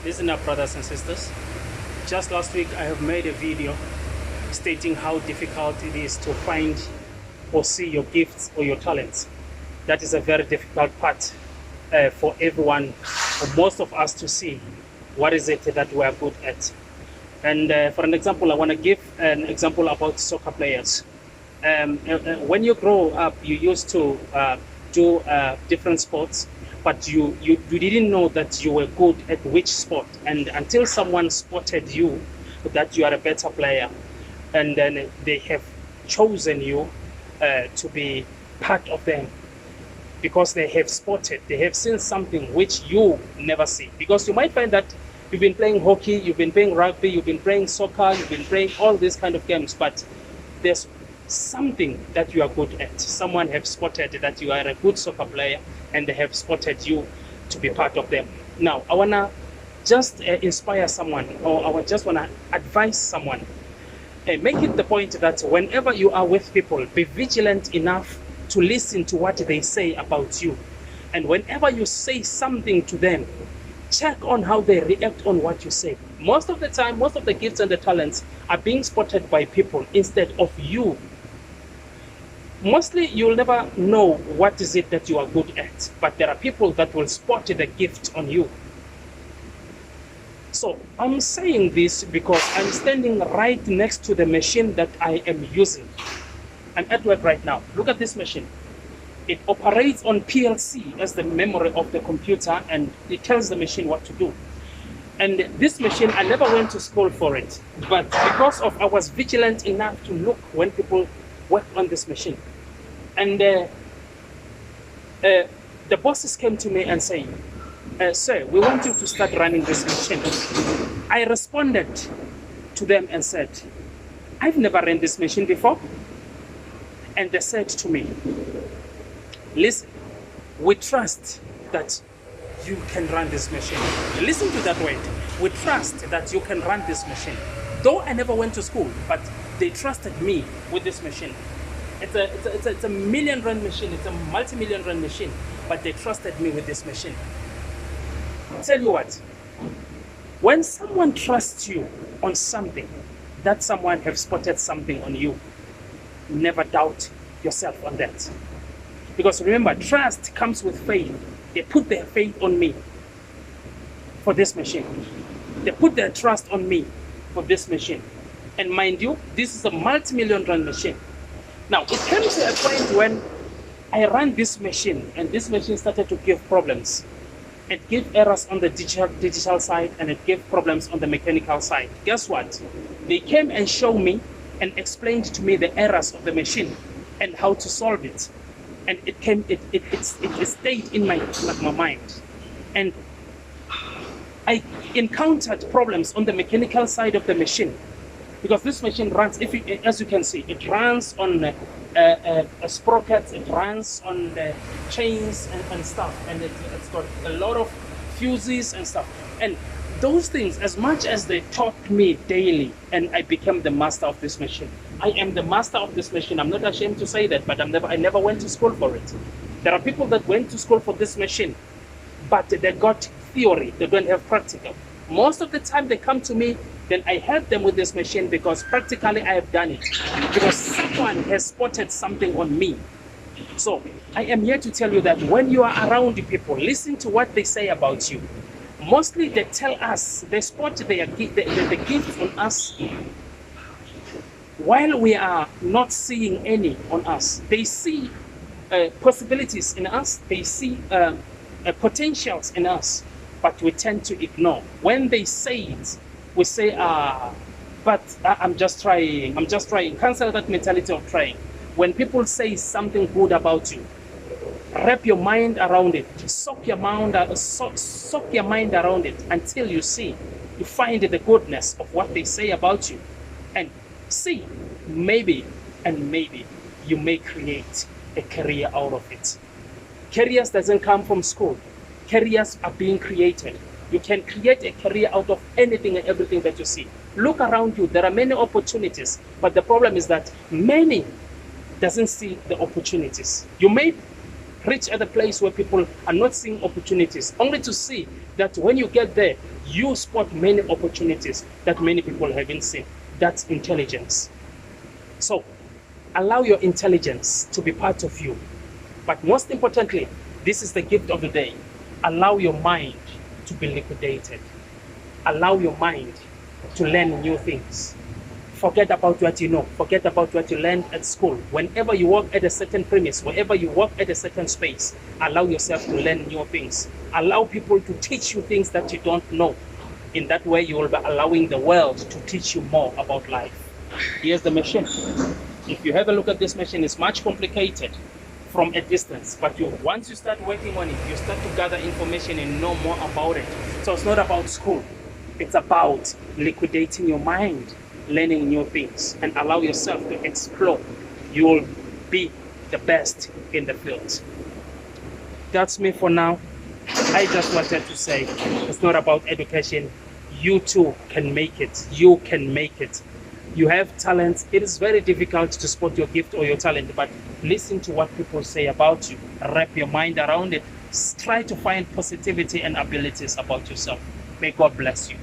Listen up, brothers and sisters. Just last week, I have made a video stating how difficult it is to find or see your gifts or your talents. That is a very difficult part for everyone, for most of us to see what is it that we are good at. And for an example, I want to give an example about soccer players. When you grow up, you used to do different sports, but you didn't know that you were good at which sport. And until someone spotted you that you are a better player, and then they have chosen you to be part of them, because they have spotted, they have seen something which you never see. Because you might find that you've been playing hockey, you've been playing rugby, you've been playing soccer, you've been playing all these kind of games, but there's something that you are good at. Someone have spotted that you are a good soccer player, and they have spotted you to be part of them. Now, I wanna just inspire someone, or I just wanna advise someone. Make it the point that whenever you are with people, be vigilant enough to listen to what they say about you. And whenever you say something to them, check on how they react on what you say. Most of the time, most of the gifts and the talents are being spotted by people instead of you. Mostly, you'll never know what is it that you are good at, but there are people that will spot the gift on you. So I'm saying this because I'm standing right next to the machine that I am using. I'm at work right now. Look at this machine. It operates on PLC as the memory of the computer, and it tells the machine what to do. And this machine, I never went to school for it, but because of I was vigilant enough to look when people work on this machine. And the bosses came to me and said, sir, we want you to start running this machine. I responded to them and said, I've never run this machine before. And they said to me, listen, we trust that you can run this machine. Listen to that word. We trust that you can run this machine. Though I never went to school, but they trusted me with this machine. It's a million-rand machine. It's a multi-million-rand machine, but they trusted me with this machine. I'll tell you what, when someone trusts you on something, that someone have spotted something on you, never doubt yourself on that. Because remember, trust comes with faith. They put their faith on me for this machine. They put their trust on me for this machine. And mind you, this is a multi-million-rand machine. Now, it came to a point when I ran this machine, and this machine started to give problems. It gave errors on the digital side, and it gave problems on the mechanical side. Guess what? They came and showed me and explained to me the errors of the machine and how to solve it. And it stayed in my mind. And I encountered problems on the mechanical side of the machine, because this machine runs, as you can see, it runs on sprockets, it runs on the chains and stuff, and it's got a lot of fuses and stuff. And those things, as much as they taught me daily, and I became the master of this machine. I am the master of this machine. I'm not ashamed to say that, but I never went to school for it. There are people that went to school for this machine, but they got theory, they don't have practical. Most of the time they come to me, then I help them with this machine because practically I have done it. Because someone has spotted something on me. So I am here to tell you that when you are around people, listen to what they say about you. Mostly they tell us, they spot the gift on us while we are not seeing any on us. They see possibilities in us, they see potentials in us, but we tend to ignore. When they say it, we say, but I'm just trying. Cancel that mentality of trying. When people say something good about you, wrap your mind around it, soak your mind around it until you find the goodness of what they say about you, and see, maybe you may create a career out of it. Careers doesn't come from school. Careers are being created. You can create a career out of anything and everything that you see. Look around you. There are many opportunities, but the problem is that many doesn't see the opportunities. You may reach at a place where people are not seeing opportunities, only to see that when you get there, you spot many opportunities that many people haven't seen. That's intelligence. So allow your intelligence to be part of you. But most importantly, this is the gift of the day. Allow your mind to be liquidated. Allow your mind to learn new things. Forget about what you know. Forget about what you learned at school. Whenever you work at a certain premise, wherever you work at a certain space, allow yourself to learn new things. Allow people to teach you things that you don't know. In that way, you will be allowing the world to teach you more about life. Here's the machine. If you have a look at this machine, it's much complicated from a distance, but once you start working on it, you start to gather information and know more about it. So it's not about school. It's about liquidating your mind, learning new things, and allow yourself to explore. You will be the best in the field. That's me for now. I just wanted to say it's not about education. You too can make it. You can make it. You have talent. It is very difficult to spot your gift or your talent, but listen to what people say about you. Wrap your mind around it. Try to find positivity and abilities about yourself. May God bless you.